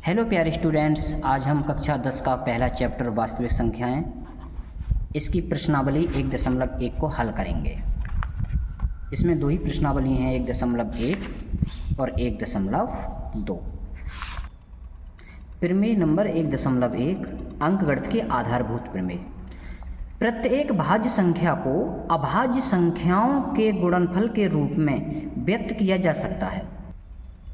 Hello प्यारे students, आज हम कक्षा 10 का पहला चैप्टर वास्तविक संख्याएं इसकी प्रश्नावली 1.1 को हल करेंगे। इसमें दो ही प्रश्नावली हैं, 1.1 और 1.2। प्रमेय नंबर 1.1 अंकगणित के आधारभूत प्रमेय। प्रत्येक भाज्य संख्या को अभाज्य संख्याओं के गुणनफल के रूप में व्यक्त किया जा सकता है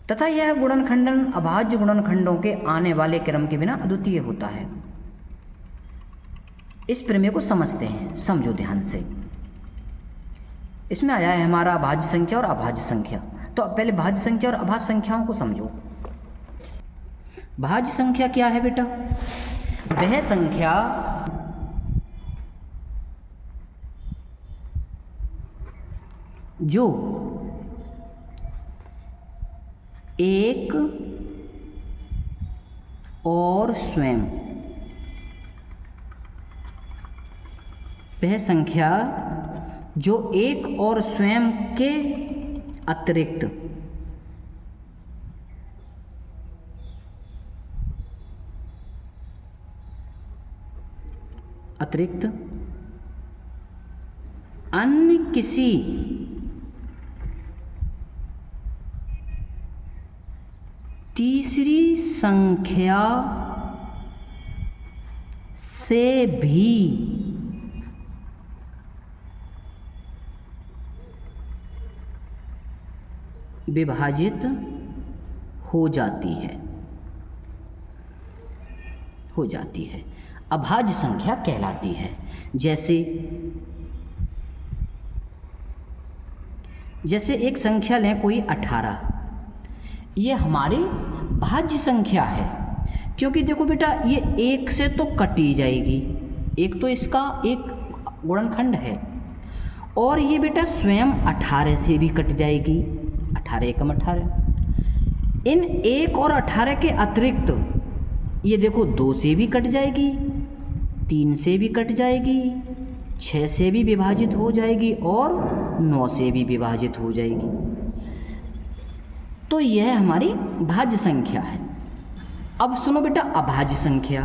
तथा यह गुणनखंडन अभाज्य गुणनखंडों के आने वाले क्रम के बिना अद्वितीय होता है। इस प्रमेय को समझते हैं, समझो ध्यान से। इसमें आया है हमारा भाज्य संख्या और अभाज्य संख्या। तो पहले भाज्य संख्या और अभाज्य संख्याओं को समझो। भाज्य संख्या क्या है बेटा? वह संख्या जो एक और स्वयं, वह संख्या जो एक और स्वयं के अतिरिक्त अन्य किसी तीसरी संख्या से भी विभाजित हो जाती है, अभाज्य संख्या कहलाती है। जैसे एक संख्या लें, कोई 18, ये हमारी भाज्य संख्या है, क्योंकि देखो बेटा ये एक से तो कटी जाएगी, एक तो इसका एक गुणनखंड है, और ये बेटा स्वयं 18 से भी कट जाएगी, 18 एकम 18। इन 1 और 18 के अतिरिक्त ये देखो 2 से भी कट जाएगी, 3 से भी कट जाएगी, 6 से भी विभाजित हो जाएगी और 9 से भी विभाजित हो जाएगी। तो यह हमारी भाज्य संख्या है। अब सुनो बेटा अभाज्य संख्या।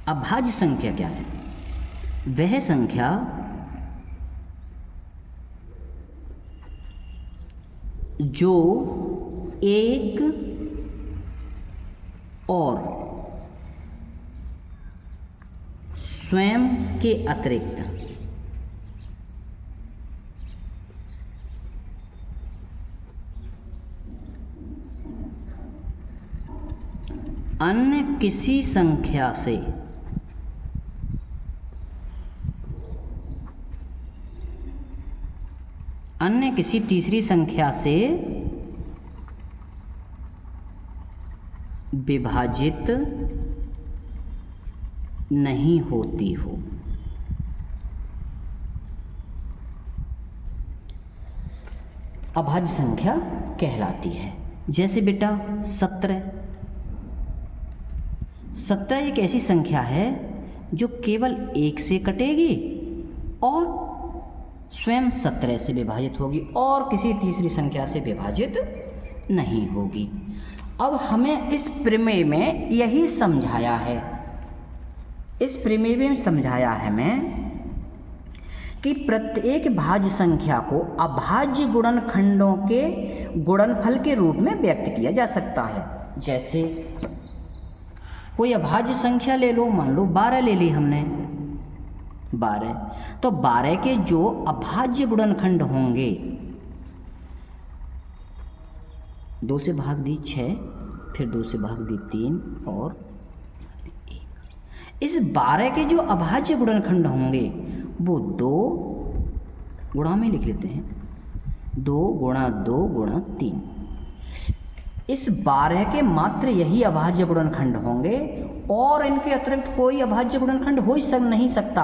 अभाज्य संख्या क्या है? वह संख्या जो एक और स्वयं के अतिरिक्त अन्य किसी संख्या से अन्य किसी तीसरी संख्या से विभाजित नहीं होती हो। अभाज्य संख्या कहलाती है। जैसे बेटा 17 एक ऐसी संख्या है जो केवल 1 से कटेगी और स्वयं 17 से विभाजित होगी और किसी तीसरी संख्या से विभाजित नहीं होगी। अब हमें इस प्रमेय में यही समझाया है, इस प्रमेय में समझाया है मैं कि प्रत्येक भाज्य संख्या को अभाज्य गुणनखंडों के गुणनफल के रूप में व्यक्त किया जा सकता है। जैसे कोई अभाज्य संख्या ले लो, मान लो 12 ले ली हमने, 12, तो 12 के जो अभाज्य गुणनखंड होंगे, 2 से भाग दी 6, फिर 2 से भाग दी 3 और इस 12 के जो अभाज्य गुणनखंड होंगे वो 2 गुणा में लिख लेते हैं, 2 गुणा 2 गुणा 3। इस 12 के मात्र यही अभाज्य गुणनखंड होंगे और इनके अतिरिक्त कोई अभाज्य गुणनखंड हो ही नहीं सकता।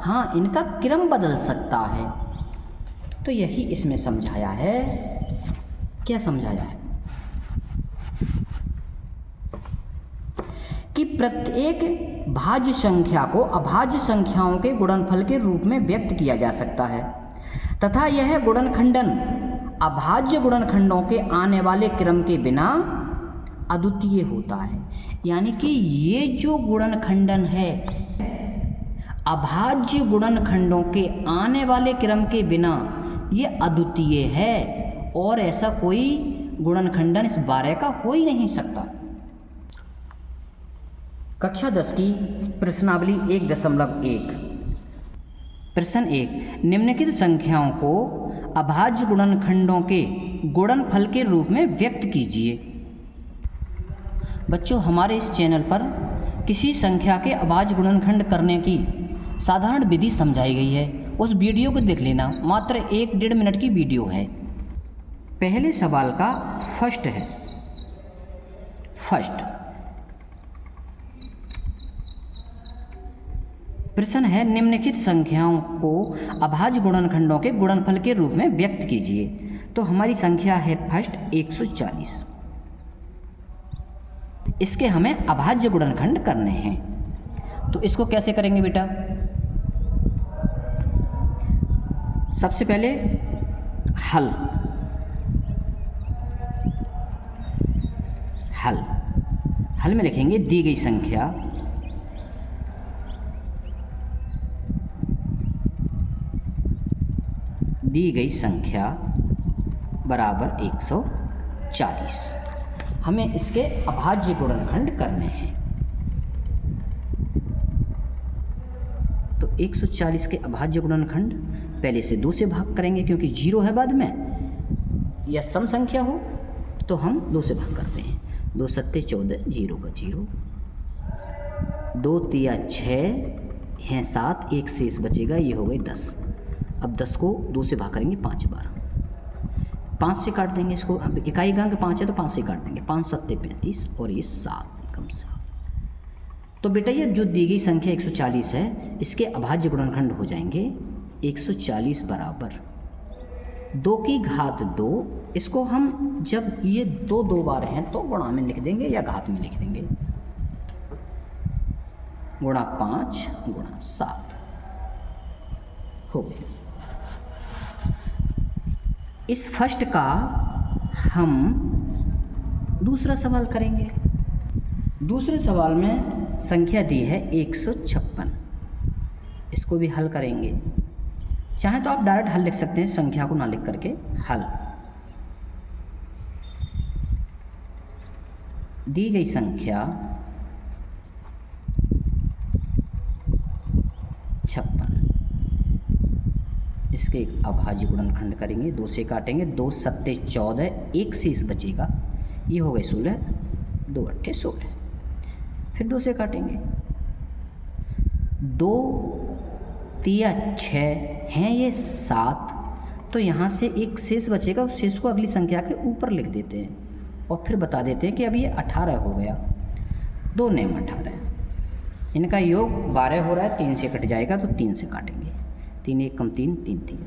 हाँ, इनका क्रम बदल सकता है। तो यही इसमें समझाया है। क्या समझाया है? कि प्रत्येक भाज्य संख्या को अभाज्य संख्याओं के गुणनफल के रूप में व्यक्त किया जा सकता है तथा यह गुणनखंडन अभाज्य गुणनखंडों के आने वाले क्रम के बिना अद्वितीय होता है। यानी कि ये जो गुणनखंडन है अभाज्य गुणनखंडों के आने वाले क्रम के बिना ये अद्वितीय है और ऐसा कोई गुणनखंडन इस 12 का हो ही नहीं सकता। कक्षा 10 की प्रश्नावली 1.1। प्रश्न 1, निम्नलिखित संख्याओं को अभाज्य गुणनखंडों के गुणनफल के रूप में व्यक्त कीजिए। बच्चों, हमारे इस चैनल पर किसी संख्या के अभाज्य गुणनखंड करने की साधारण विधि समझाई गई है, उस वीडियो को देख लेना। मात्र 1-1.5 मिनट की वीडियो है। पहले सवाल का फर्स्ट है। फर्स्ट प्रश्न है, निम्नलिखित संख्याओं को अभाज्य गुणनखंडों के गुणनफल के रूप में व्यक्त कीजिए। तो हमारी संख्या है फर्स्ट 140। इसके हमें अभाज्य गुणनखंड करने हैं। तो इसको कैसे करेंगे बेटा? सबसे पहले हल में लिखेंगे दी गई संख्या बराबर 140। हमें इसके अभाज्य गुणनखंड करने हैं। तो 140 के अभाज्य गुणनखंड पहले से 2 से भाग करेंगे, क्योंकि 0 है बाद में, या सम संख्या हो तो हम 2 से भाग करते हैं। 2 सत्ते 14, 0 का 0, 2 तिया 6 हैं 7, 1 शेष बचेगा, ये हो गए 10। अब 10 को 2 से भाग करेंगे 5 बार, 5 से काट देंगे इसको। अब इकाई अंक 5 है तो 5 से काट देंगे, 5 सत्ते 35 और ये 7 कम 7। तो बेटा ये जो दी गई संख्या 140 है, इसके अभाज्य गुणनखंड हो जाएंगे 140 बराबर 2 की घात 2। इसको हम जब ये 2 बार हैं तो गुणा में लिख देंगे या घात में लिख देंगे, गुणा 5 गुणा 7 हो गए। इस फर्स्ट का हम दूसरा सवाल करेंगे। दूसरे सवाल में संख्या दी है 156। इसको भी हल करेंगे। चाहे तो आप डायरेक्ट हल लिख सकते हैं, संख्या को ना लिख करके हल। दी गई संख्या 56, इसके अभाज्य गुणनखंड करेंगे, 2 से काटेंगे, 2 सत्ते 14, 1 शेष बचेगा, ये हो गए 16, 2 अट्ठे 16। फिर 2 से काटेंगे, 2 तिया 6 हैं ये 7, तो यहाँ से 1 शेष बचेगा, उस शेष को अगली संख्या के ऊपर लिख देते हैं और फिर बता देते हैं कि अब ये 18 हो गया। 2 नेम 18, इनका योग 12 हो रहा है, 3 से कट जाएगा तो 3 से काटेंगे, 3 1 कम 3, 3 3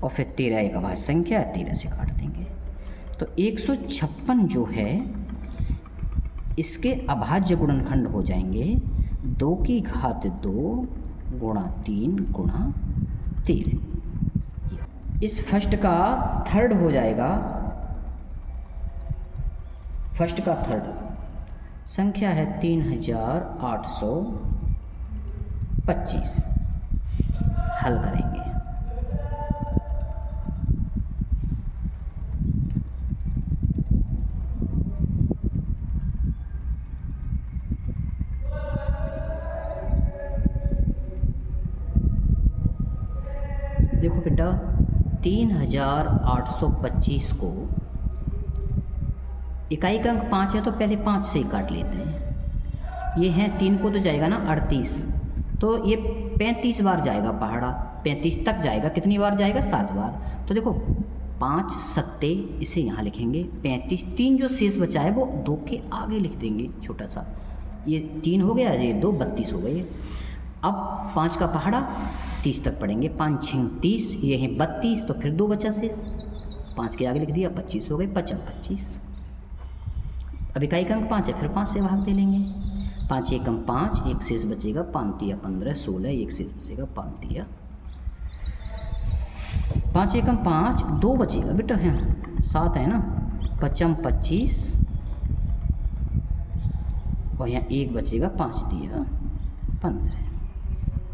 और फिर 13 एक अभाज्य संख्या है, 13 से काट देंगे। तो 156 जो है इसके अभाज्य गुणनखंड हो जाएंगे 2 की घात 2 गुणा 3 गुणा 13। इस फर्स्ट का थर्ड हो जाएगा, फर्स्ट का थर्ड संख्या है 3825। हल करेंगे। देखो बेटा 3825 को इकाई का अंक 5 है तो पहले 5 से ही काट लेते हैं। ये हैं 3 को तो जाएगा ना 38, तो ये 35 बार जाएगा पहाड़ा, 35 तक जाएगा। कितनी बार जाएगा? 7 बार। तो देखो 5 सत्ते, इसे यहाँ लिखेंगे 35। 3 जो शेष बचा है वो 2 के आगे लिख देंगे छोटा सा, ये 3 हो गया, ये 2 32 हो गए। अब 5 का पहाड़ा 30 तक पढ़ेंगे, 5 6 30, ये है 32, तो फिर 2 बचा शेष, 5 के आगे लिख दिया, 25 हो गए, 25 25। अब इकाई का अंक 5 है, फिर 5 से भाग दे लेंगे, 5 एकम 5, एक शेष बचेगा 5 तिया 15, 16, एक शेष बचेगा 5 तिया 5 एकम 5, 2 बचेगा बेटा, है 7 है ना, 5 25 और यहाँ 1 बचेगा 5 तिया 15।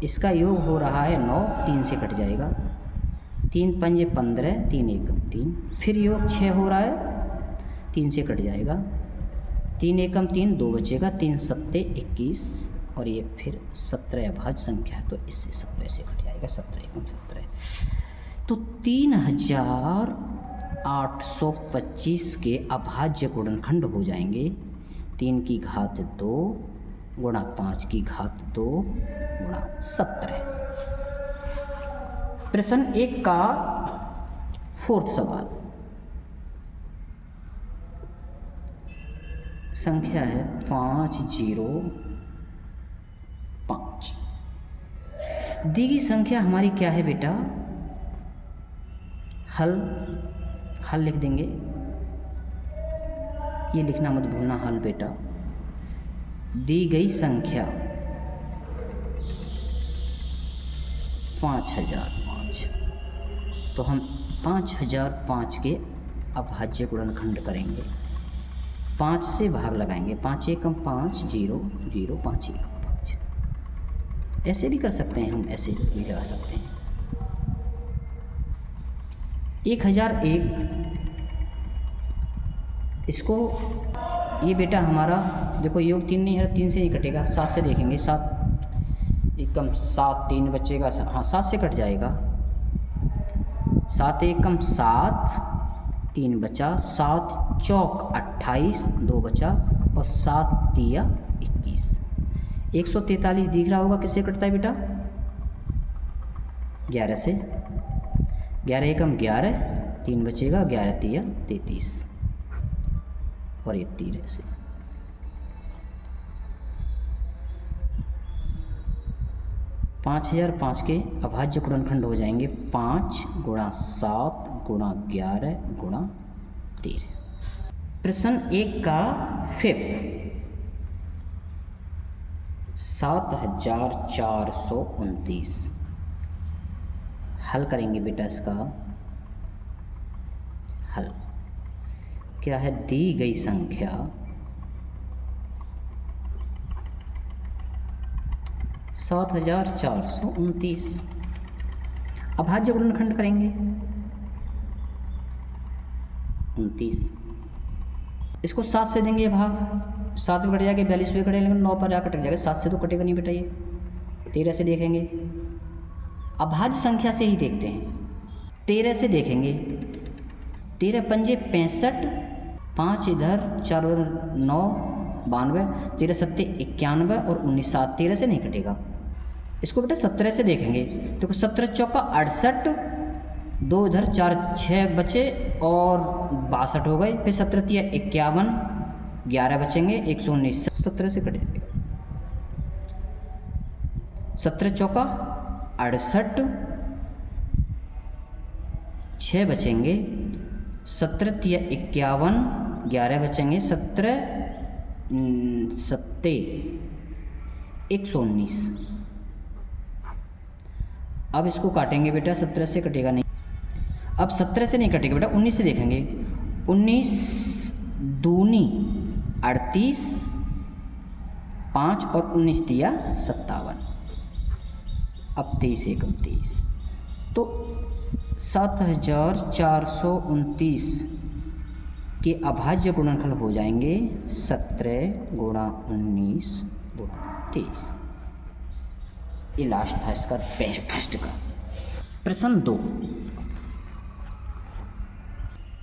इसका योग हो रहा है 9, 3 से कट जाएगा, 3 पंजे 15, 3 एकम 3, फिर योग 6 हो रहा है, 3 से कट जाएगा, 3 एकम 3, 2 बचेगा, 3 सत्ते 21 और ये फिर 17 अभाज्य संख्या है तो इससे 17 से कट जाएगा, 17 एकम 17। तो 3825 के अभाज्य गुणनखंड हो जाएंगे 3 की घात 2 गुणा 5 की घात 2 गुणा 17। प्रश्न 1 का 4th सवाल, संख्या है 505। दी गई संख्या हमारी क्या है बेटा, हल लिख देंगे, ये लिखना मत भूलना हल बेटा। दी गई संख्या 5005, तो हम 5005 के अभाज्य गुणनखंड करेंगे, 5 से भाग लगाएंगे, 5 एकम 5, 0 0, 5 एकम 5। ऐसे भी कर सकते हैं, हम ऐसे भी लगा सकते हैं। 1001, इसको ये बेटा हमारा देखो योग 3 नहीं है, 3 से नहीं कटेगा, 7 से देखेंगे, 7 एकम 7, 3 बचेगा, हाँ 7 से कट जाएगा, 7 एकम 7, 3 बचा, 7 चौक 28, 2 बचा और 7 तिया 21। 143 दिख रहा होगा, किससे कटता है बेटा, 11 से, 11 एकम 11, 3 बचेगा, 11 तिया 33 और ये 13 से। पाँच 5005 के अभाज्य गुणनखंड हो जाएंगे 5 गुणा 7 गुणा 11 गुणा 13। प्रश्न 1 का 5th, 7429। हल करेंगे बेटा, इसका हल क्या है, दी गई संख्या 7429, अभाज्य गुणनखंड करेंगे 29, इसको 7 से देंगे भाग, 7 में कट जाएगा, 42 में कटेगा, लेकिन 9 पर जा कट जाएगा, 7 से तो कटेगा नहीं बेटा, ये 13 से देखेंगे, अभाज्य संख्या से ही देखते हैं, 13 से देखेंगे, 13 पंजे 65, 5 इधर, 4 उधर, 9 92, 13 सत्ते 91 और 19 7, 13 से नहीं कटेगा। इसको बेटा 17 से देखेंगे, देखो 17 चौका 68, 2 इधर, 4 6 बचे और 62 हो गए, फिर 17 तिया 51, 11 बचेंगे, 119, 17 से कटेगा। 17 चौका 68, 6 बचेंगे, 17 तिया 51, 11 बचेंगे, 17 सत्ते 119। अब इसको काटेंगे बेटा, 17 से कटेगा नहीं, अब 17 से नहीं कटेगा बेटा, 19 से देखेंगे, 19 दूनी 38, 5 और 19 तिया 57, अब 23 एकम 23, तो 7429 के अभाज्य गुणनखंड हो जाएंगे 17 गुणा 19 गुणा 23। ये लास्ट था इसका फर्स्ट का। प्रश्न 2,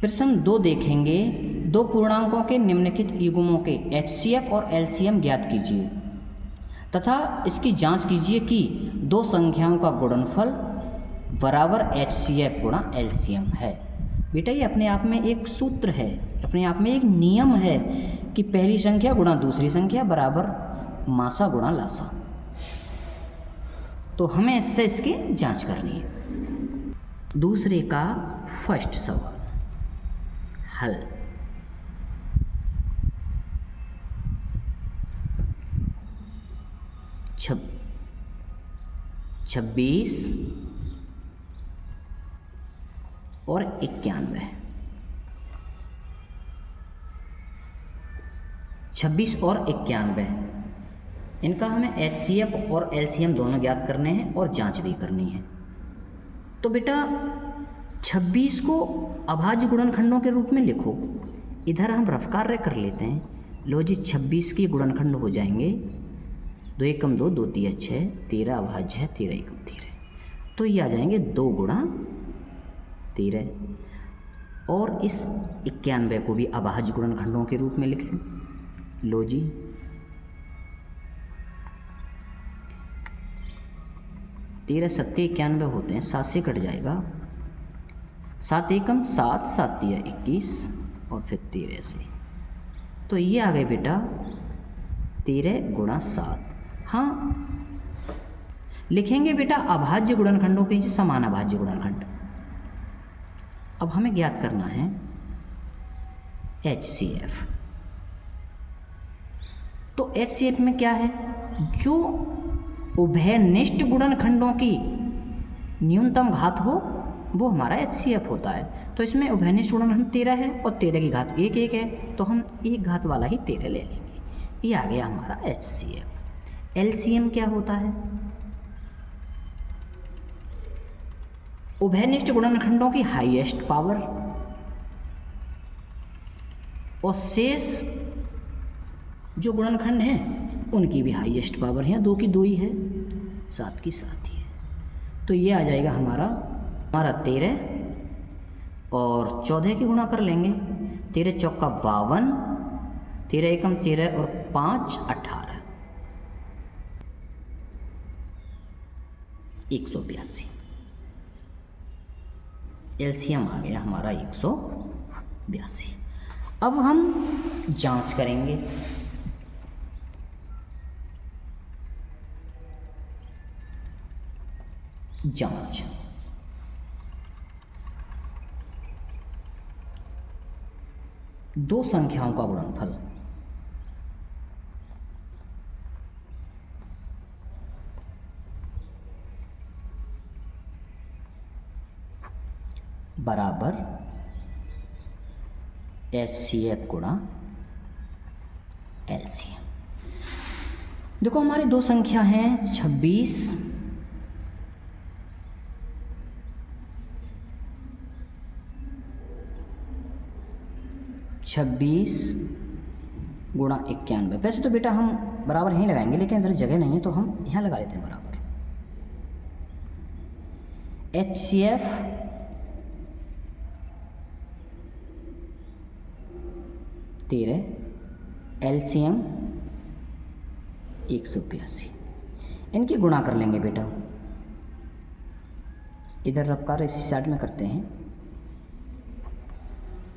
प्रश्न 2 देखेंगे, दो पूर्णांकों के निम्नलिखित युग्मों के HCF और LCM ज्ञात कीजिए तथा इसकी जांच कीजिए कि दो संख्याओं का गुणनफल बराबर HCF गुणा LCM है। बेटा ये अपने आप में एक सूत्र है, अपने आप में एक नियम है कि पहली संख्या गुणा दूसरी संख्या बराबर मासा गुणा लासा। तो हमें इससे इसकी जांच करनी है। दूसरे का फर्स्ट सवाल, हल। 26 और 91, 26 और 91, इनका हमें HCF और LCM दोनों ज्ञात करने हैं और जांच भी करनी है। तो बेटा 26 को अभाज्य गुणनखंडों के रूप में लिखो। इधर हम रफ कार्य कर लेते हैं। लो जी, 26 के गुणनखंड हो जाएंगे 2 एकम 2, 2 तिया 6, 13 अभाज्य है, 13 एकम 13, तो ये आ जाएंगे 2 गुणा 13। और इस 91 को भी अभाज्य गुणनखंडों के रूप में लिख लो। लो जी, 13 सत्ते 91 होते हैं, 7 से कट जाएगा, 7 एकम 7, 7 तिया 21 और फिर 13 से, तो ये आ गए बेटा 13 गुणा 7। हाँ, लिखेंगे बेटा अभाज्य गुणनखंडों के नीचे समान अभाज्य गुणनखंड। अब हमें ज्ञात करना है HCF। तो HCF में क्या है, जो उभयनिष्ठ गुणनखंडों की न्यूनतम घात हो वो हमारा HCF होता है। तो इसमें उभयनिष्ठ गुणनखंड 13 है और 13 की घात 1 1 है, तो हम एक घात वाला ही 13 ले लेंगे। ये आ गया हमारा HCF। LCM क्या होता है, उभयनिष्ठ गुणनखंडों की हाईएस्ट पावर और शेष जो गुणनखंड हैं उनकी भी हाईएस्ट पावर है, 2 की 2 ही है, 7 की 7 ही है। तो ये आ जाएगा हमारा 13 और 14 की गुणा कर लेंगे, 13 चौका 52, 13 एकम 13 और 5 18, 182। LCM आ गया हमारा 182। अब हम जांच करेंगे। जांच, दो संख्याओं का गुणनफल बराबर HCF गुणा LCM। देखो हमारी दो संख्या हैं 26 गुणा 91। वैसे तो बेटा हम बराबर यहीं लगाएंगे, लेकिन इधर जगह नहीं है तो हम यहाँ लगा लेते हैं बराबर। HCF तेरह, LCM 182। इनकी गुणा कर लेंगे बेटा। इधर रफ्कार इसी साइड में करते हैं।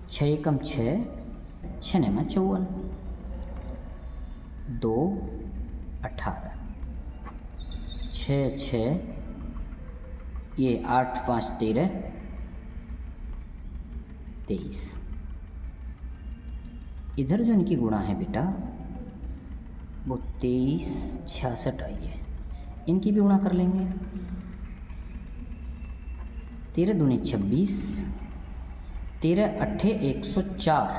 6 एकम 6, 6 9 54, 2 18, 6 6, ये 8 5 13, 23। इधर जो इनकी गुणा है बेटा वो 23 66 आई है, इनकी भी गुणा कर लेंगे। 13 दूनी 26, 13 अट्ठे 104,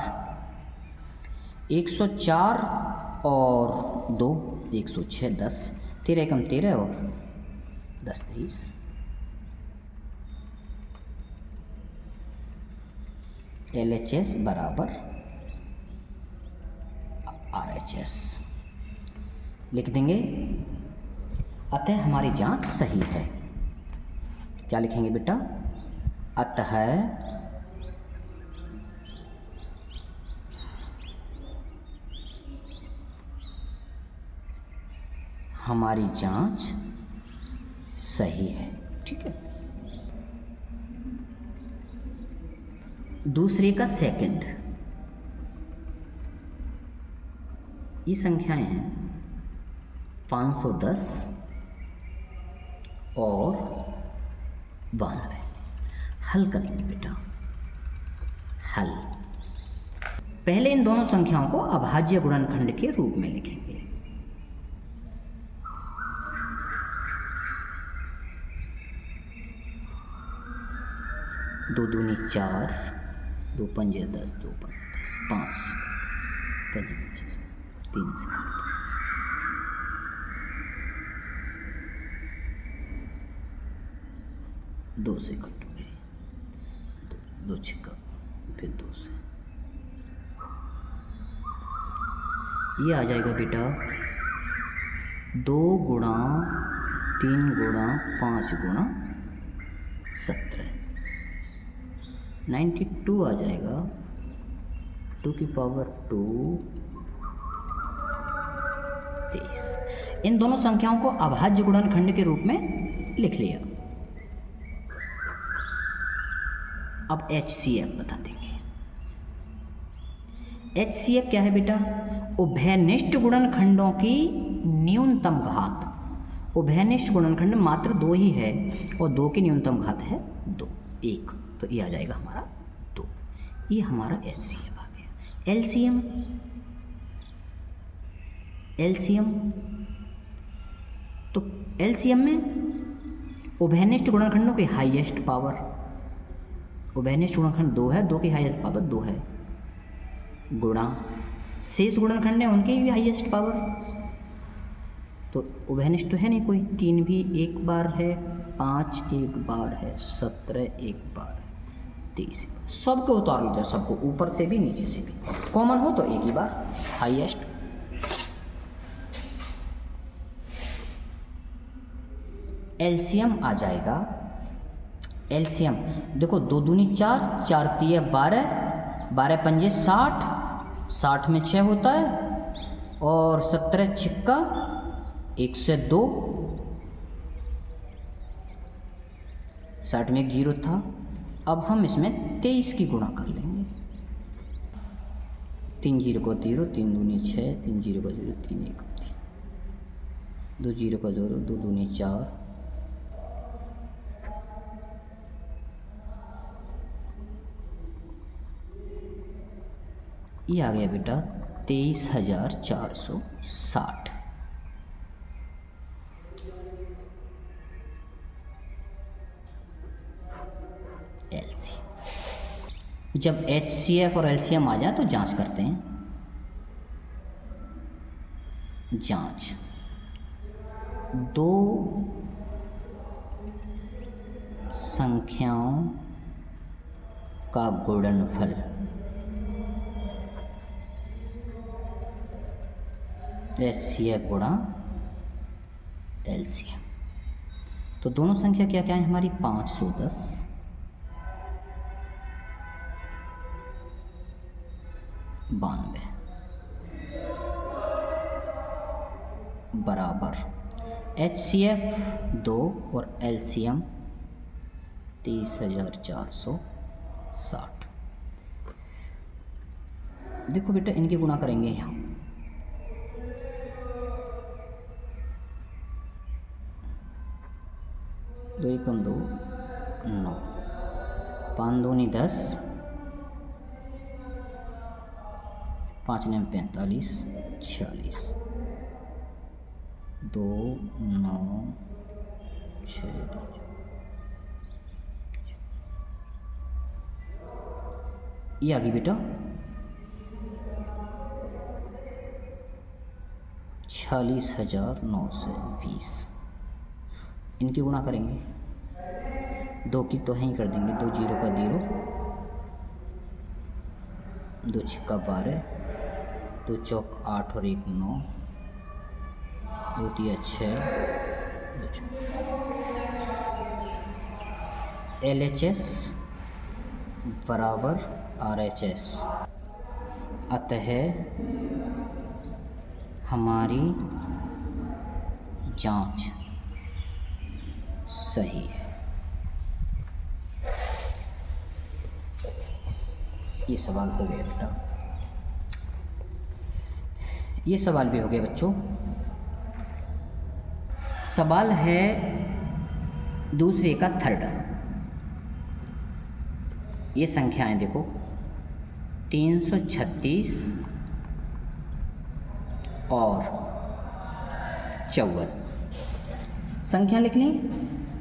104 और 2 106, 10, 13 एकम 13 और 10 23। LHS बराबर RHS लिख देंगे। अतः हमारी जांच सही है। क्या लिखेंगे बेटा? अतः हमारी जांच सही है। ठीक है। दूसरे का सेकंड, ये संख्याएं हैं 510 और 92। हल करेंगे बेटा। हल, पहले इन दोनों संख्याओं को अभाज्य गुणनखंड के रूप में लिखेंगे। दो दूनी 4, दो पंजे 10, दो पंजे 10, 5 पंजे 25, 3 से 2 से कट हो गए, 2 छिक्का, फिर 2 से ये आ जाएगा बेटा 2 गुणा 3 गुणा 5 गुणा 17, 92 आ जाएगा, 2 की पावर 2, 23। इन दोनों संख्याओं को अभाज्य गुणनखंड के रूप में लिख लिया। अब HCF बता देंगे। HCF क्या है बेटा? उभयनिष्ठ गुणनखंडों की न्यूनतम घात। उभयनिष्ठ गुणनखंड मात्र 2 ही है और 2 की न्यूनतम घात है 2, 1, तो ये आ जाएगा हमारा 2। ये हमारा HCF आ गया। LCM तो LCM में उभयनिष्ठ गुणनखंडों की हाईएस्ट पावर, उभयनिष्ठ गुणनखंड 2 है, 2 की हाईएस्ट पावर 2 है, गुणा शेष गुणनखंड है उनकी भी हाईएस्ट पावर, तो उभयनिष्ठ तो है नहीं कोई, 3 भी एक बार है, 5 एक बार है, 17 एक बार है, 30 सबको उतार लेते हैं, सबको ऊपर से भी नीचे से भी, कॉमन हो तो एक ही बार हाईएस्ट। एलसीएम आ जाएगा। एलसीएम देखो 2 दूनी 4, 4 तिये 12, 12 पंजे 60, 60 में 6 होता है और 17 छिक्का 1 से 2, 60 में एक 0 था। अब हम इसमें 23 की गुणा कर लेंगे। 3 0 को 0, 3 दूनी 6, 3 0 को 0, 3 1 3, 2 0 को 0, 2 दूनी 4, ये आ गया बेटा 23,460। एलसी जब HCF और LCM आ जाए तो जांच करते हैं। जांच 2 संख्याओं का गुणनफल HCF गुणा LCM। तो दोनों संख्या क्या क्या है हमारी? 510 92 बराबर HCF 2 और LCM 23,460। देखो बेटा इनकी गुणा करेंगे यहाँ, 2 एकम 2 9, 5 दूनी 10, 5 ने 45 46, 2 9 6, ये आ गई बेटा 46,920। इनकी गुणा करेंगे, 2 की तो है ही कर देंगे, 2 0 का 0, 2 छिक्का 12, 2 चौक 8 और 1 9, 2 तिया 6, LHS बराबर RHS। अतः हमारी जांच सही है। ये सवाल हो गया बेटा, ये सवाल भी हो गया बच्चों। सवाल है दूसरे का थर्ड। ये संख्याएं देखो 336 और 54 संख्या लिख ली।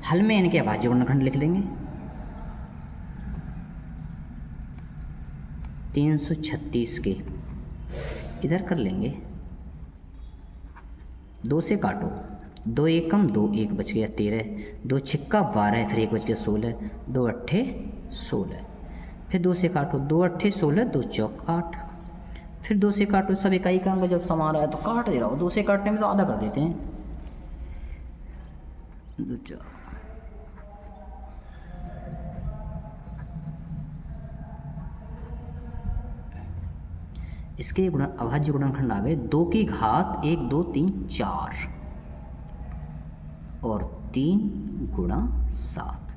हल में इनके अभाज्य गुणनखंड लिख लेंगे। 336 के इधर कर लेंगे, 2 से काटो, 2 एकम 2, 1 बच गया 13, 2 छिक्का 12, फिर 1 बच गया 16, 2 अट्ठे 16, फिर 2 से काटो, 2 अट्ठे 16, 2 चौक 8, फिर 2 से काटो। सब इकाई का अंक जब समान रहा है तो काट दे रहा हो, 2 से काटने में तो आधा कर देते हैं, 2 4। इसके अभाज्य गुणनखंड आ गए 2 की घात 1 2 3 4 और 3 गुणा 7।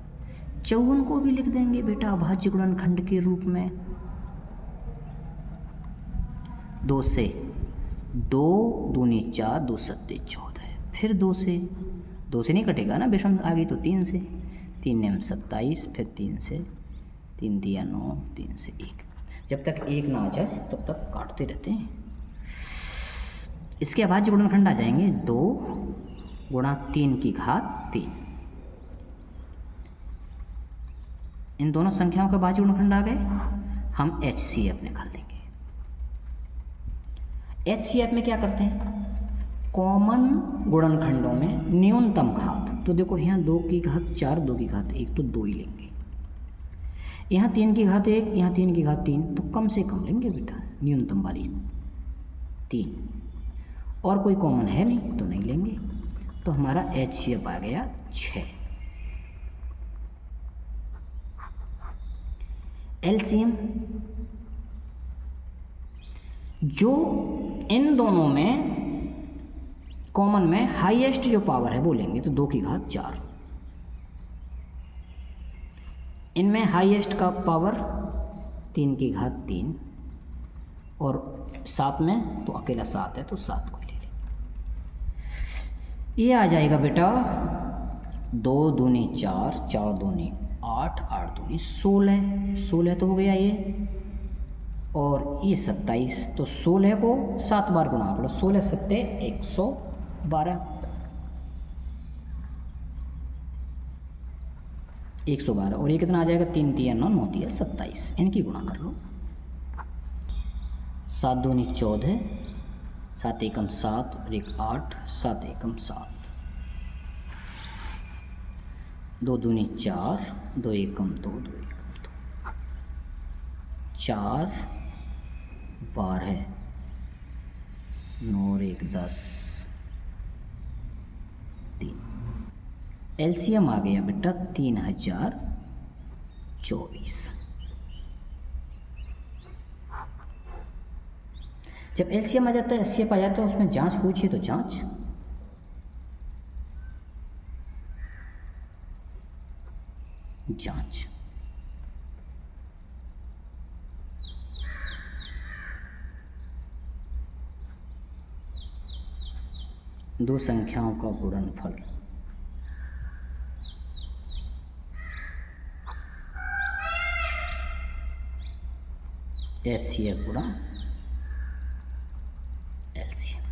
54 को भी लिख देंगे बेटा अभाज्य गुणनखंड के रूप में। 2 से 2 दूनी 4, 2 सत्ते 14, फिर 2 से नहीं कटेगा ना, विषम आ गई तो 3 से, 3 नेम 27, फिर 3 से, 3 दिया 9, 3 से 1। जब तक 1 ना आ जाए तब तक काटते रहते हैं। इसके अभाज्य गुणनखंड आ जाएंगे 2 गुणा 3 की घात 3। इन दोनों संख्याओं के अभाज्य गुणनखंड आ गए, हम HCF निकाल देंगे। HCF में क्या करते हैं, कॉमन गुणनखंडों में न्यूनतम घात। तो देखो यहाँ 2 की घात 4, 2 की घात 1, तो 2 ही लेंगे। यहाँ 3 की घात 1, यहाँ 3 की घात 3, तो कम से कम लेंगे बेटा, न्यूनतम वाली 3। और कोई कॉमन है नहीं तो नहीं लेंगे। तो हमारा HCF आ गया 6। LCM, जो इन दोनों में कॉमन में हाईएस्ट जो पावर है वो लेंगे, तो 2 की घात 4। इनमें हाईएस्ट का पावर 3 की घात 3 और 7 में तो अकेला 7 है तो 7 को ले लेंगे। ये आ जाएगा बेटा 2 दूनी 4, 4 दूनी 8, 8 दूनी 16, 16 तो हो गया ये, और ये 27, तो 16 को 7 बार गुणा करो, 16 सत्ते 112, 112, और ये कितना आ जाएगा, 3 तिया 9, 9 तिया 27, इनकी गुणा कर लो। 7 दूनी 14, 7 एकम 7 और 1 8, 7 एकम 7, 2 दूनी 4, 2 एकम 2, 2 एकम 2, 4 12, 9 और 1 10, 3। LCM आ गया बेटा 3024। जब LCM आ जाता है, HCF आ जाता है, उसमें जांच पूछिए तो जांच। जांच दो संख्याओं का गुणनफल HCF गुणा LCM।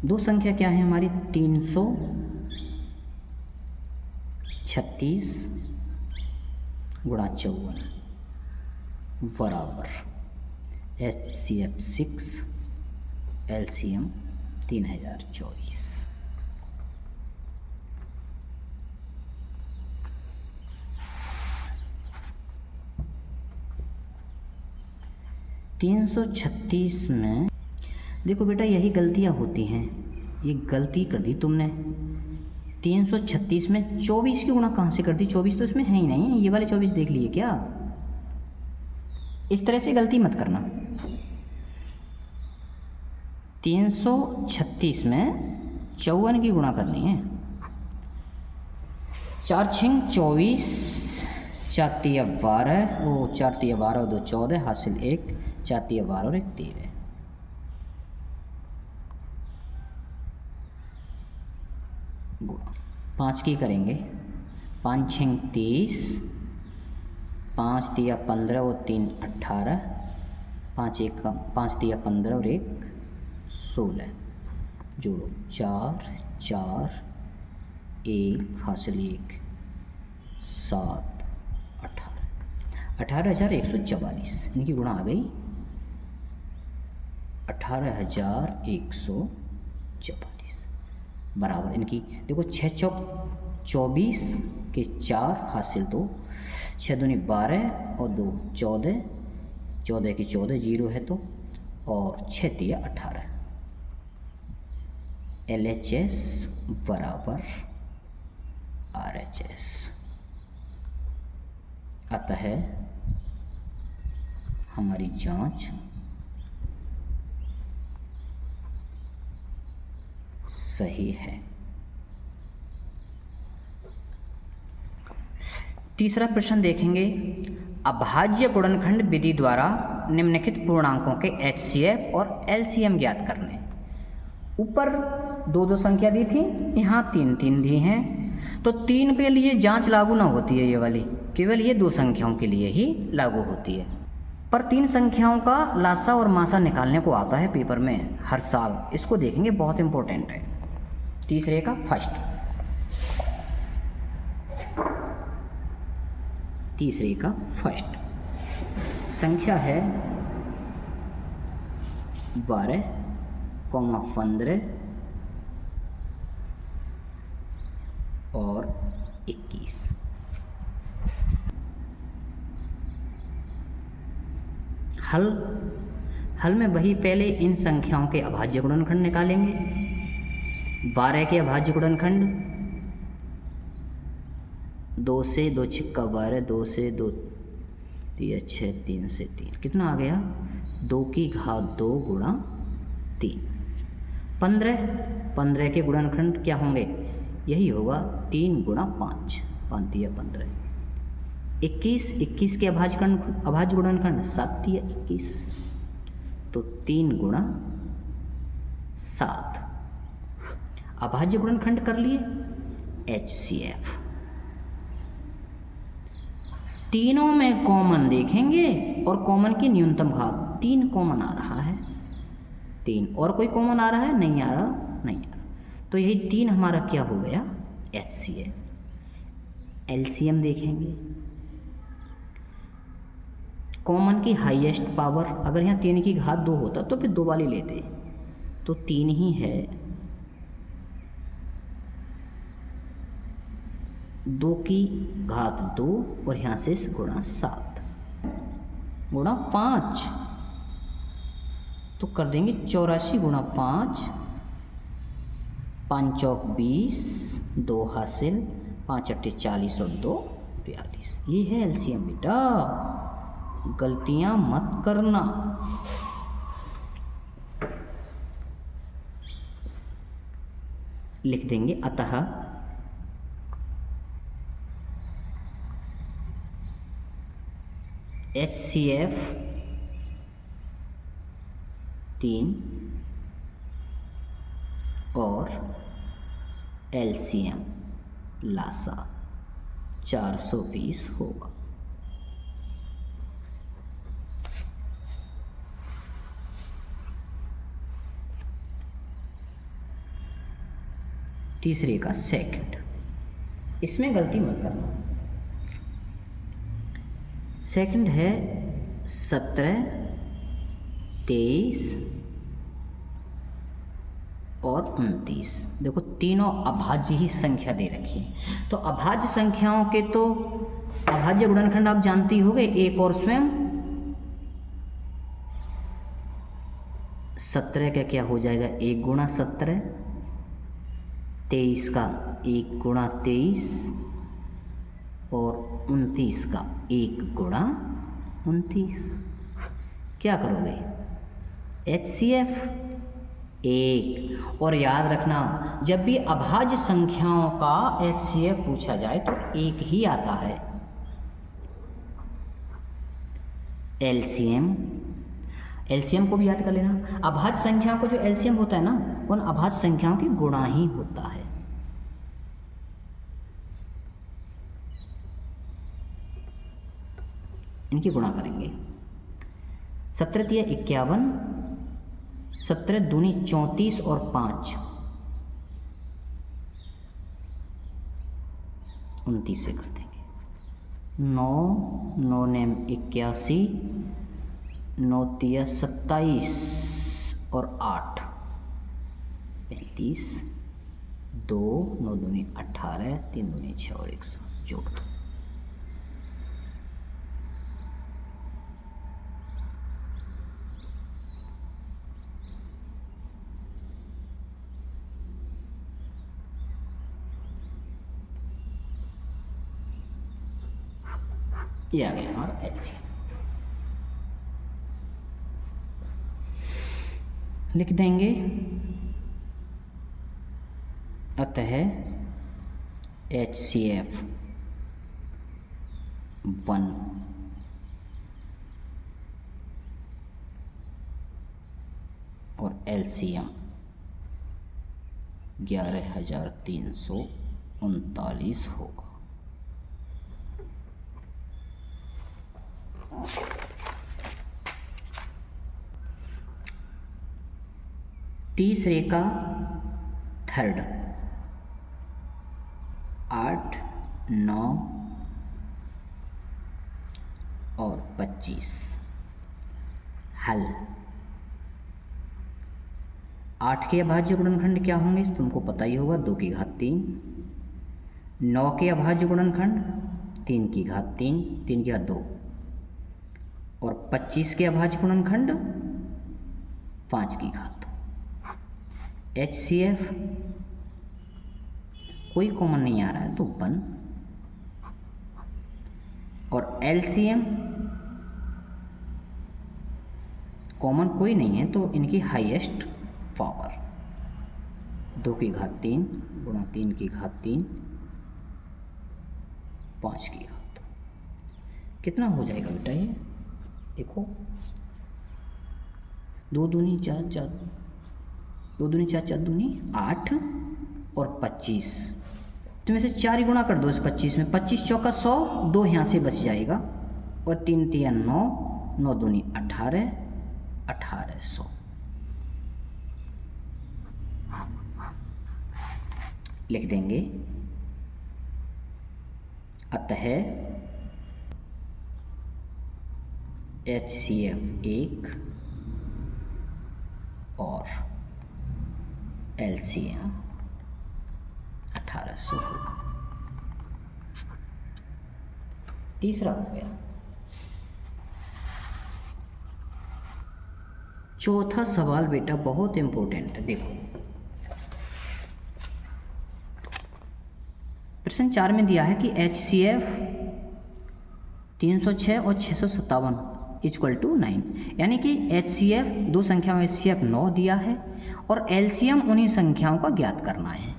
दो संख्या क्या है हमारी, 336 गुणा 54 बराबर HCF 6, LCM 3024। तीन 336 में देखो बेटा यही गलतियाँ होती हैं, ये गलती कर दी तुमने। 336 में 24 की गुणा कहाँ से कर दी, 24 तो इसमें है ही नहीं, ये वाले 24 देख लिए क्या। इस तरह से गलती मत करना। 336 में 54 की गुणा करनी है। 4 छिंग 24, 4 तिया 12, वो 4 तिया 12 और 2 14, हासिल 1, 4 तिया 12 और 1 13। गुणा 5 की करेंगे, 5 छिंग 30, 5 तिया 15 और 3 18, 5 तिया 15 और 1 16, जोड़ो 4 4 1 हासिल 1 7 18। 18,144, इनकी गुणा आ गई 18,144 बराबर इनकी। देखो 6 चौक 24 के 4 हासिल 2, 6 दूनी 12 और 2 14, 14 की 14 जीरो है तो, और 6 तिया 18। LHS बराबर RHS। अतः हमारी जांच सही है। तीसरा प्रश्न देखेंगे, अभाज्य गुणनखंड विधि द्वारा निम्नलिखित पूर्णांकों के HCF और LCM ज्ञात करने। ऊपर 2 संख्या दी थी, यहाँ 3 दी हैं, तो 3 के लिए जांच लागू ना होती है ये वाली, केवल ये 2 संख्याओं के लिए ही लागू होती है। पर 3 संख्याओं का लासा और मासा निकालने को आता है पेपर में हर साल, इसको देखेंगे, बहुत इंपॉर्टेंट है। तीसरे का फर्स्ट, तीसरे का फर्स्ट संख्या है 12, 15 और 21। हल में वही पहले इन संख्याओं के अभाज्य गुणनखंड निकालेंगे। 12 के अभाज्य गुणनखंड 2 से 2 छिक्का 12, 2 से 2 3 6, 3 से 3 कितना आ गया, 2 की घात 2 गुणा 3। 15 के गुणनखंड क्या होंगे, यही होगा 3 गुणा 5, 5 तिया 15। 21 के अभाज्य गुणनखंड 7 तिया 21, तो 3 गुणा 7। अभाज्य गुणनखंड कर लिए, HCF। तीनों में कॉमन देखेंगे और कॉमन की न्यूनतम घात, 3 कॉमन आ रहा है, 3 और कोई कॉमन आ रहा है, नहीं आ रहा, नहीं आ रहा, तो यही 3 हमारा क्या हो गया, HCF। LCM देखेंगे, कॉमन की हाईएस्ट पावर, अगर यहाँ 3 की घात 2 होता तो फिर 2 वाली लेते, तो 3 ही है, 2 की घात 2 और यहाँ से गुणा 7 गुणा 5, तो कर देंगे 84 गुणा 5, 5 चौक 20, 2 हासिल, 5 अट्ठे 40 और 2 42। ये है LCM बेटा, गलतियां मत करना। लिख देंगे, अतः HCF 3 और LCM लासा 420 होगा। तीसरे का सेकंड, इसमें गलती मत करना। सेकंड है 17, 23 और 29। देखो तीनों अभाज्य ही संख्या दे रखी है, तो अभाज्य संख्याओं के तो अभाज्य गुणनखंड आप जानती होगे, एक और स्वयं। 17 का क्या हो जाएगा, 1 गुणा 17, 23 का 1 गुणा 23 और 29 का 1 गुणा 29। क्या करोगे, HCF 1। और याद रखना, जब भी अभाज्य संख्याओं का HCF पूछा जाए तो 1 ही आता है। LCM को भी याद कर लेना, अभाज्य संख्याओं को जो LCM होता है ना, उन अभाज्य संख्याओं की गुणा ही होता है। इनकी गुणा करेंगे, 17 तिया 51, 17 दूनी 34 और 5 29 से कर देंगे। 9 9 नेम 81, 9 तिया 27 और 8 35, 2 9 दूनी 18, 3 दूनी 6 और 1 7 जोड़ दो। ये आ गया हमारा एलसीएम। लिख देंगे अतः HCF 1 और LCM 11,339 होगा। तीसरे का थर्ड 8 9 और 25 हल। 8 के अभाज्य गुणनखंड क्या होंगे तुमको पता ही होगा, 2 की घात 3। 9 के अभाज्य गुणनखंड 3 की घात 3, 3 की घात 2। और 25 के अभाज्य गुणनखंड 5 की घात 2। HCF कोई कॉमन नहीं आ रहा है तो 1 और LCM कॉमन कोई नहीं है तो इनकी हाईएस्ट पावर 2 की घात 3 गुणा 3 की घात 3 5 की घात 2। कितना हो जाएगा बेटा ये देखो, 2 दूनी 4 4, 2 दूनी 4 4 दूनी 8 और 25, इसमें से 4 ही गुणा कर दो इस 25 में। 25 चौका 100, 2 यहाँ से बच जाएगा और 3 तिया 9, 9 दूनी 18, 1800। लिख देंगे अतः HCF 1 और LCM 1800 होगा। तीसरा हो गया। चौथा सवाल बेटा बहुत इंपॉर्टेंट है, देखो प्रश्न 4 में दिया है कि HCF 306 और 657 इक्वल टू 9, यानी कि HCF दो संख्याओं HCF 9 दिया है और LCM उन्हीं संख्याओं का ज्ञात करना है।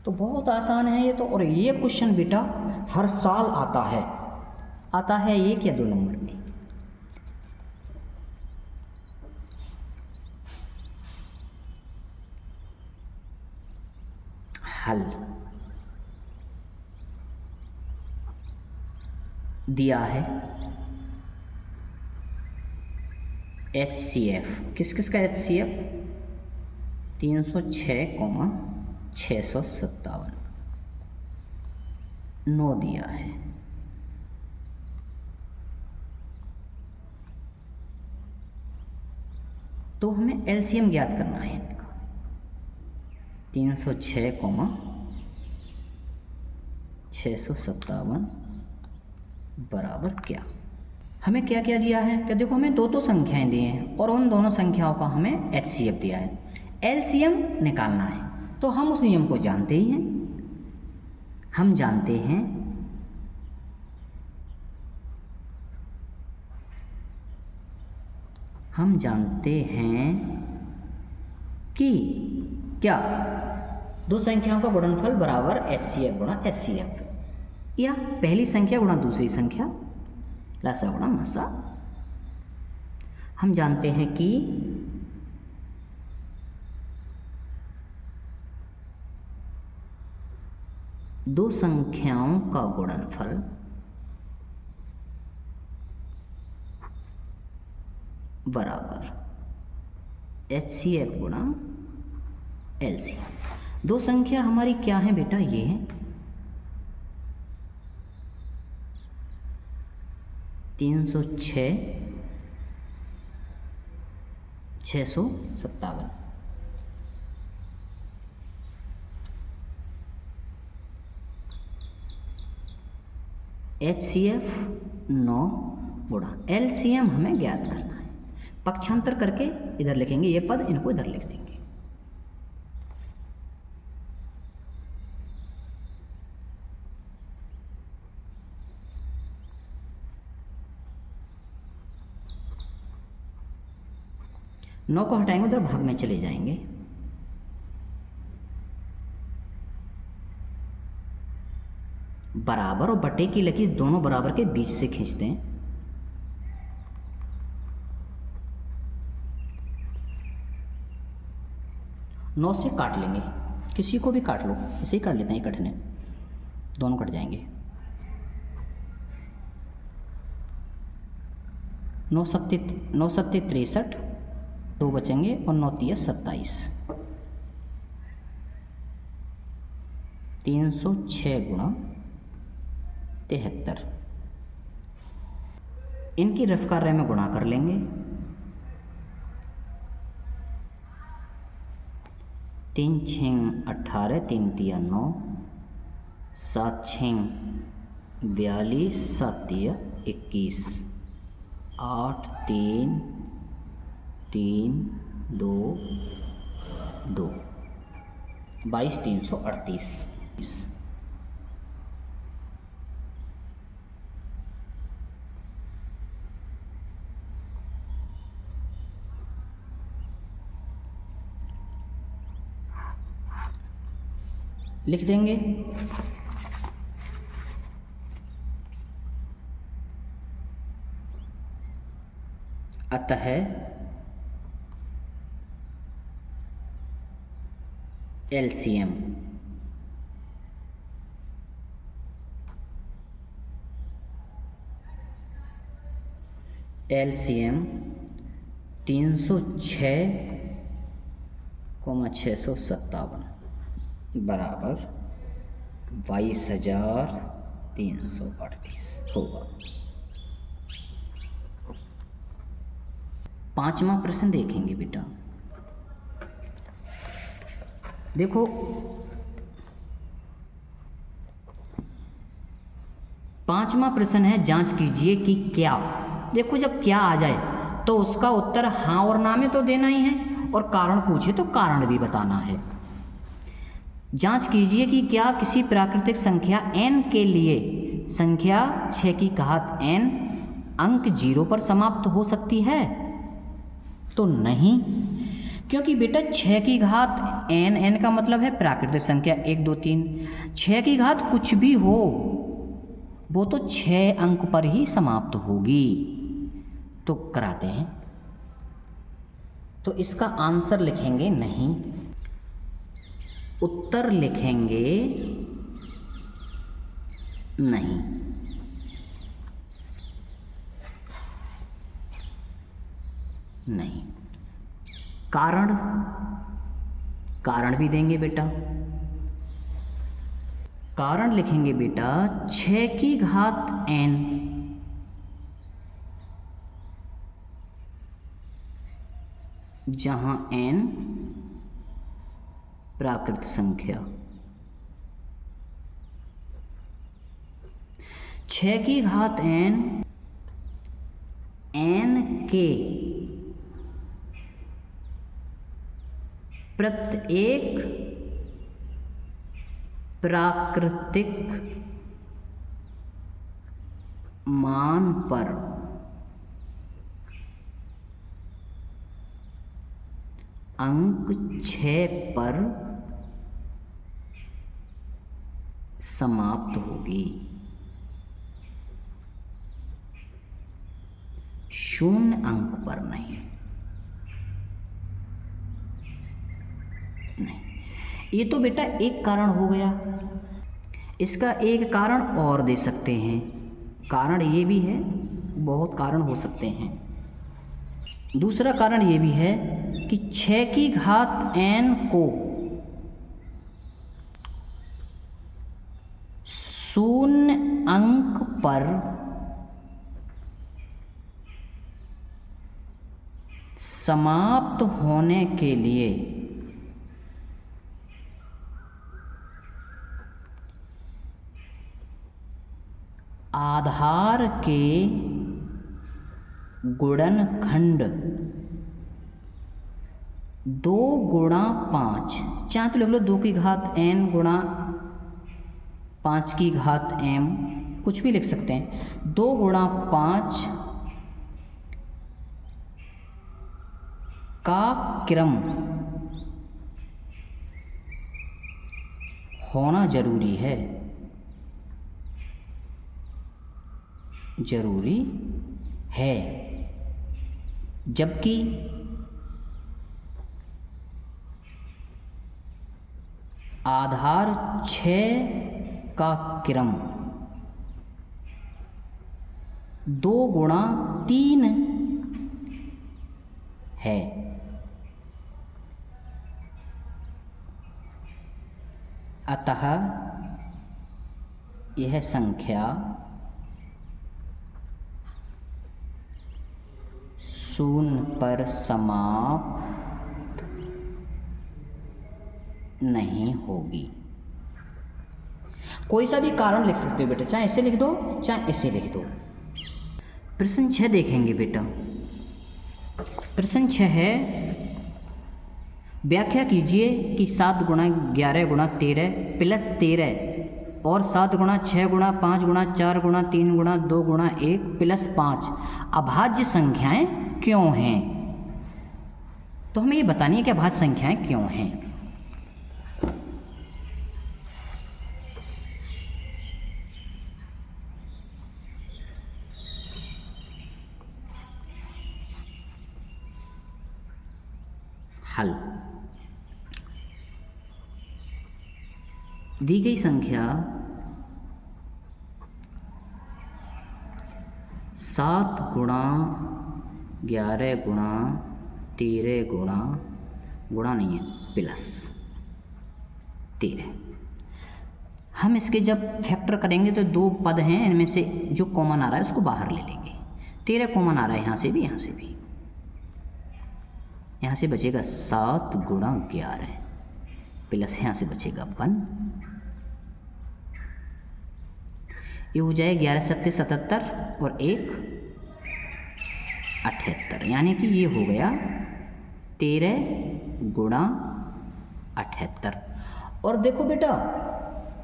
तो बहुत आसान है ये तो, और ये क्वेश्चन बेटा हर साल आता है 1 या 2 नंबर में। हल दिया है HCF, किस किस का HCF 306, 657 9 दिया है। तो हमें LCM ज्ञात करना है इनका। 306, 657 बराबर क्या, हमें क्या क्या दिया है, क्या देखो हमें दो संख्याएं दी हैं और उन दोनों संख्याओं का हमें HCF दिया है। LCM निकालना है तो हम उस नियम को जानते ही हैं, हम जानते हैं कि क्या दो संख्याओं का गुणनफल बराबर HCF गुणा HCF, या पहली संख्या गुणा दूसरी संख्या लसा गुणा मसा। हम जानते हैं कि दो संख्याओं का गुणनफल बराबर HCF गुणा LCM। दो संख्या हमारी क्या है बेटा, ये है 306 657। HCF 9 गुणा LCM हमें ज्ञात करना है। पक्षांतर करके इधर लिखेंगे ये पद, इनको इधर लिख देंगे। नौ को हटाएंगे उधर भाग में चले जाएंगे। बराबर और बटे की लकीर दोनों बराबर के बीच से खींचते हैं। नौ से काट लेंगे, किसी को भी काट लो, ऐसे ही काट लेते हैं, कटने दोनों कट जाएंगे। 9 सत्ते 63, 2 बचेंगे और 9 तिया 27। 306 गुणा 73। इनकी रफ कार्य में गुणा कर लेंगे। 3 6 18, 3 तिया 9, 7 6 42, 7 तिया 21, 8 3 3 2 2, 22 338। लिख देंगे। अतः LCM LCM 306,657 बराबर 22,338 होगा। 5वां प्रश्न देखेंगे बेटा। देखो 5वां प्रश्न है, जांच कीजिए कि क्या। देखो जब क्या आ जाए तो उसका उत्तर हाँ और ना में तो देना ही है, और कारण पूछे तो कारण भी बताना है। जांच कीजिए कि क्या किसी प्राकृतिक संख्या n के लिए संख्या 6 की घात n अंक 0 पर समाप्त हो सकती है। तो नहीं, क्योंकि बेटा 6 की घात n का मतलब है प्राकृतिक संख्या 1 2 3। 6 की घात कुछ भी हो वो तो 6 अंक पर ही समाप्त होगी। तो कराते हैं। तो इसका आंसर लिखेंगे नहीं, उत्तर लिखेंगे नहीं। नहीं, कारण भी देंगे बेटा। कारण लिखेंगे बेटा 6 की घात n जहां n प्राकृत संख्या, 6 की घात n के प्रत्येक प्राकृतिक मान पर अंक 6 पर समाप्त होगी, 0 अंक पर नहीं। ये तो बेटा एक कारण हो गया। इसका एक कारण और दे सकते हैं। कारण ये भी है, बहुत कारण हो सकते हैं। दूसरा कारण ये भी है कि 6 की घात n को 0 अंक पर समाप्त होने के लिए आधार के गुणनखंड 2 गुणा 5, चाहे तो लिख लो 2 की घात n गुणा 5 की घात m, कुछ भी लिख सकते हैं। 2 गुणा 5 का क्रम होना जरूरी है, जबकि आधार 6 का क्रम 2 गुणा 3 है। अतः यह संख्या शून्य पर समाप्त नहीं होगी। कोई सा भी कारण लिख सकते हो बेटा, चाहे इसे लिख दो चाहे इसे लिख दो। प्रश्न 6 देखेंगे बेटा। प्रश्न 6 है, व्याख्या कीजिए कि 7 गुणा 11 गुणा 13 प्लस 13 और 7 गुणा 6 गुणा 5 गुणा 4 गुणा 3 गुणा 2 गुणा 1 प्लस 5 अभाज्य संख्याएं क्यों हैं। तो हमें ये बतानी है कि अभाज्य संख्याएं क्यों हैं। हल, दी गई संख्या 7 गुणा 11 गुणा 13 गुणा नहीं है प्लस 13। हम इसके जब फैक्टर करेंगे तो 2 पद हैं, इनमें से जो कॉमन आ रहा है उसको बाहर ले लेंगे। 13 कॉमन आ रहा है यहाँ से भी, यहाँ से भी। यहाँ से बचेगा 7 गुणा 11 प्लस यहाँ से बचेगा 1। ये हो जाए 11 सत्ते 77 और 1 78, यानी कि ये हो गया 13 गुणा 78। और देखो बेटा,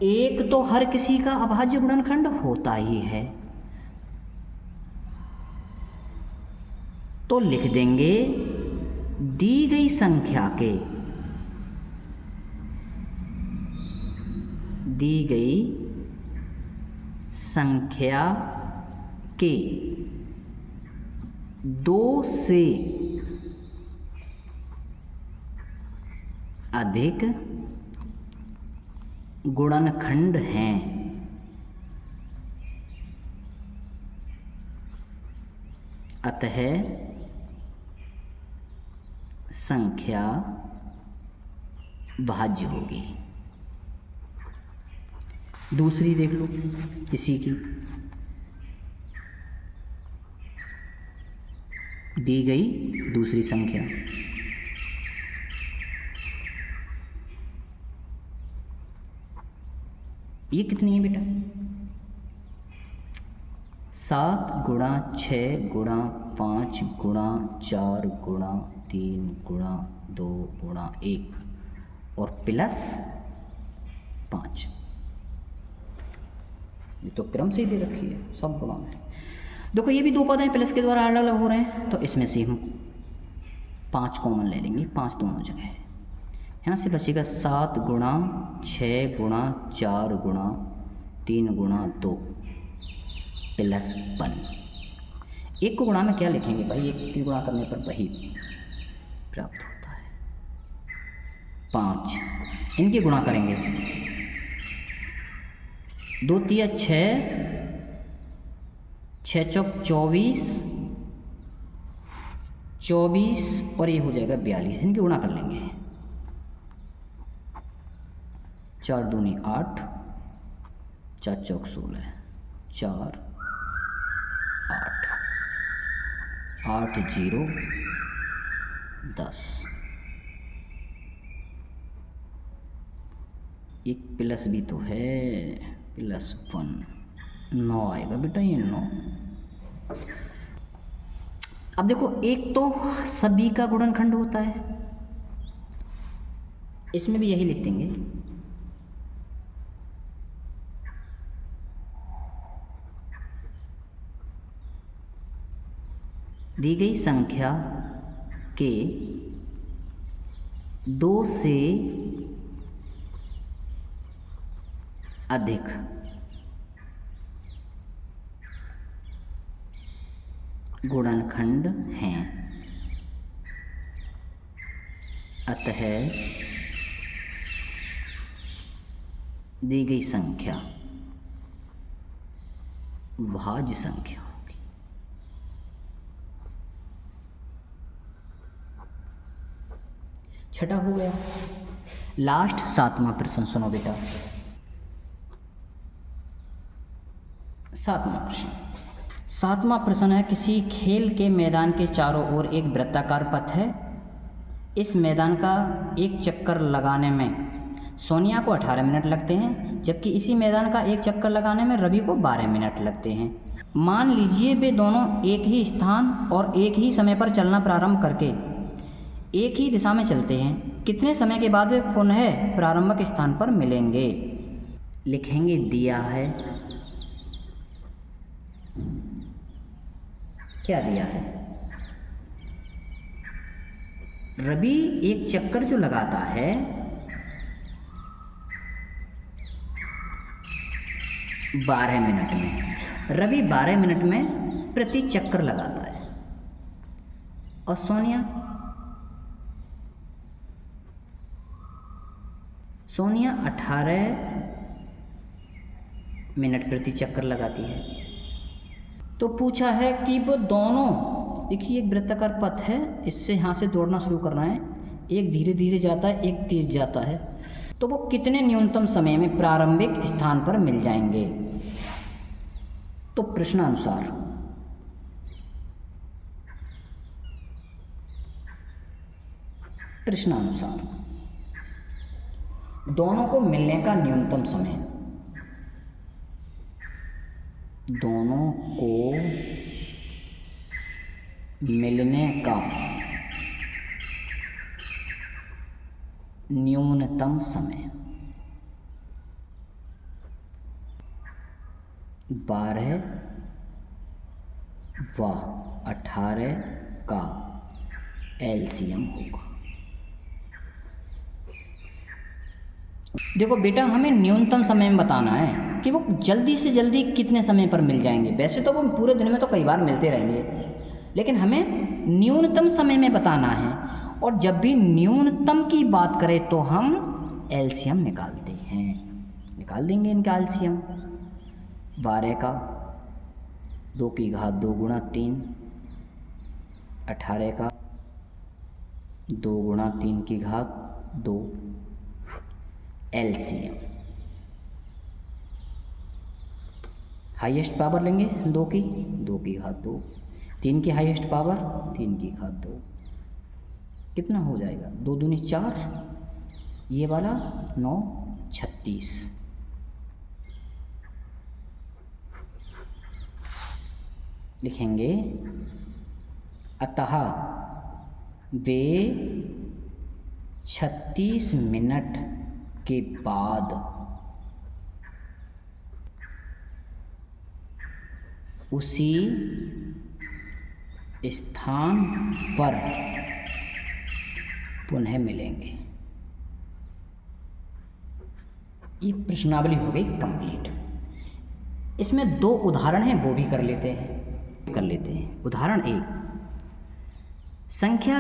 एक तो हर किसी का अभाज्य गुणनखंड होता ही है, तो लिख देंगे दी गई संख्या के 2 से अधिक गुणनखंड हैं, अतः संख्या भाज्य होगी। दूसरी देख लो इसी की, दी गई दूसरी संख्या ये कितनी है बेटा, 7 गुणा 6 गुणा 5 गुणा 4 गुणा 3 गुणा 2 गुणा 1 और प्लस 5। ये तो क्रम से ही दे रखी है सब गुणा में। देखो ये भी 2 पद हैं, प्लस के द्वारा अलग अलग हो रहे हैं, तो इसमें से हम 5 कॉमन ले लेंगे, 5 दोनों जगह है। यहाँ से बचेगा 7 गुणा 6 गुणा 4 गुणा 3 गुणा 2 प्लस 1। एक को गुणा में क्या लिखेंगे भाई, एक की गुणा करने पर वही प्राप्त होता है। 5 इनकी गुणा करेंगे, 2 तिया 6, 6 चौक 24, 24 और ये हो जाएगा 42। इनकी गुणा कर लेंगे, 4 दूनी 8, 4 चौक 16, 4 8, 8 0 10, एक प्लस भी तो है, +1, 9 आएगा बेटा, ये 9। अब देखो, एक तो सभी का गुणनखंड होता है, इसमें भी यही लिख देंगे। दी गई संख्या के 2 से अधिक गुणनखंड हैं, अतः दी गई संख्या भाज्य संख्या होगी। छठा हो गया। लास्ट 7वां प्रश्न सुनो बेटा। 7वां प्रश्न है, किसी खेल के मैदान के चारों ओर एक वृत्ताकार पथ है। इस मैदान का एक चक्कर लगाने में सोनिया को 18 मिनट लगते हैं, जबकि इसी मैदान का एक चक्कर लगाने में रवि को 12 मिनट लगते हैं। मान लीजिए वे दोनों एक ही स्थान और एक ही समय पर चलना प्रारंभ करके एक ही दिशा में चलते हैं। कितने समय के बाद वे पुनः प्रारंभिक स्थान पर मिलेंगे? लिखेंगे दिया है, क्या दिया है? रवि एक चक्कर जो लगाता है बारह मिनट में, रवि 12 मिनट में प्रति चक्कर लगाता है, और सोनिया 18 मिनट प्रति चक्कर लगाती है। तो पूछा है कि वो दोनों, देखिए एक वृत्ताकार पथ है, इससे यहाँ से दौड़ना शुरू करना है, एक धीरे धीरे जाता है, एक तेज जाता है, तो वो कितने न्यूनतम समय में प्रारंभिक स्थान पर मिल जाएंगे? तो प्रश्नानुसार दोनों को मिलने का न्यूनतम समय, दोनों को मिलने का न्यूनतम समय 12 व 18 का एलसीएम होगा। देखो बेटा, हमें न्यूनतम समय में बताना है कि वो जल्दी से जल्दी कितने समय पर मिल जाएंगे। वैसे तो वो पूरे दिन में तो कई बार मिलते रहेंगे, लेकिन हमें न्यूनतम समय में बताना है। और जब भी न्यूनतम की बात करें तो हम एलसीएम निकालते हैं, निकाल देंगे इनका एलसीएम। 12 का 2 की घात 2 गुणा 3, 18 का 2 गुणा 3 की घात 2, एलसीएम। हाईएस्ट पावर लेंगे 2 की घात 2, 3 की हाईएस्ट पावर 3 की घात 2, कितना हो जाएगा? 2 दूनी 4, ये वाला 9, 36। लिखेंगे अतः वे 36 मिनट के बाद उसी स्थान पर पुनः मिलेंगे। ये प्रश्नावली हो गई कंप्लीट। इसमें 2 उदाहरण हैं, वो भी कर लेते हैं। उदाहरण 1, संख्या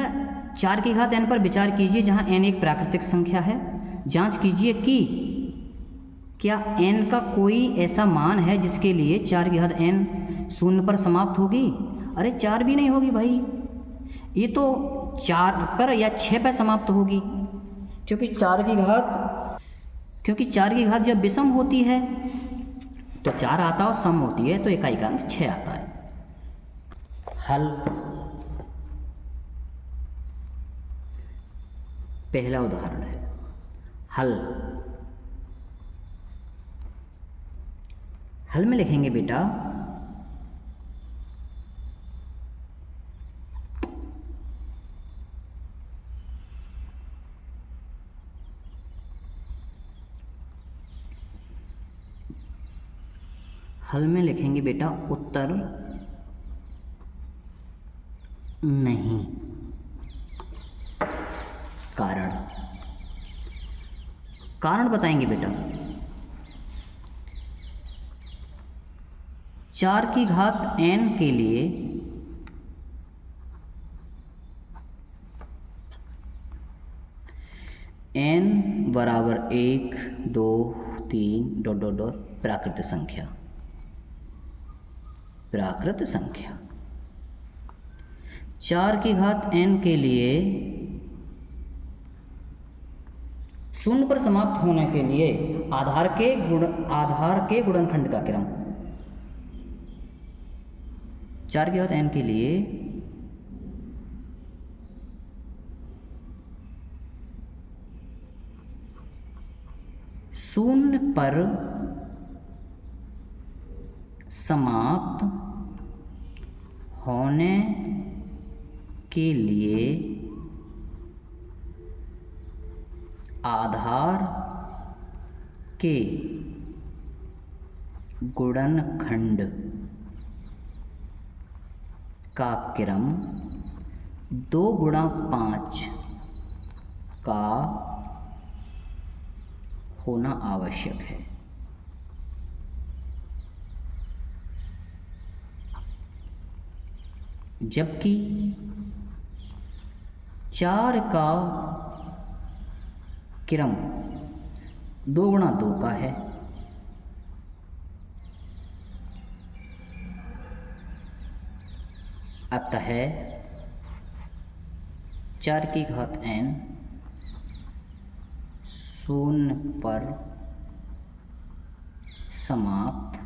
4 की घात n पर विचार कीजिए, जहां n एक प्राकृतिक संख्या है। जांच कीजिए कि क्या n का कोई ऐसा मान है जिसके लिए 4 की घात n 0 पर समाप्त होगी। अरे 4 भी नहीं होगी भाई, ये तो 4 पर या 6 पर समाप्त होगी, क्योंकि 4 की घात जब विषम होती है तो 4 आता है और सम होती है तो इकाई का अंक 6 आता है। हल पहला उदाहरण है हल। हल में लिखेंगे बेटा उत्तर नहीं। कारण बताएंगे बेटा। 4 की घात n के लिए n बराबर 1 2 3 डॉट डॉट डॉट प्राकृत संख्या। 4 की घात n के लिए 0 पर समाप्त होने के लिए आधार के गुणनखंड का क्रम। 4 की घात n के लिए शून्य पर समाप्त होने के लिए आधार के गुणनखंड का क्रम 2 गुणा 5 का होना आवश्यक है। जबकि 4 का क्रम 2 गुणा 2 का है। अतः 4 की घात n 0 पर समाप्त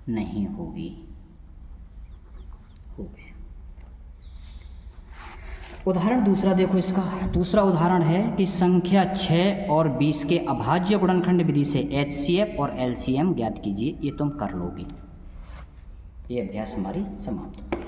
नहीं होगी। हो गया। उदाहरण दूसरा देखो। इसका दूसरा उदाहरण है कि संख्या 6 और 20 के अभाज्य गुणनखंड विधि से HCF और LCM ज्ञात कीजिए। ये तुम कर लोगे। ये अभ्यास हमारी समाप्त।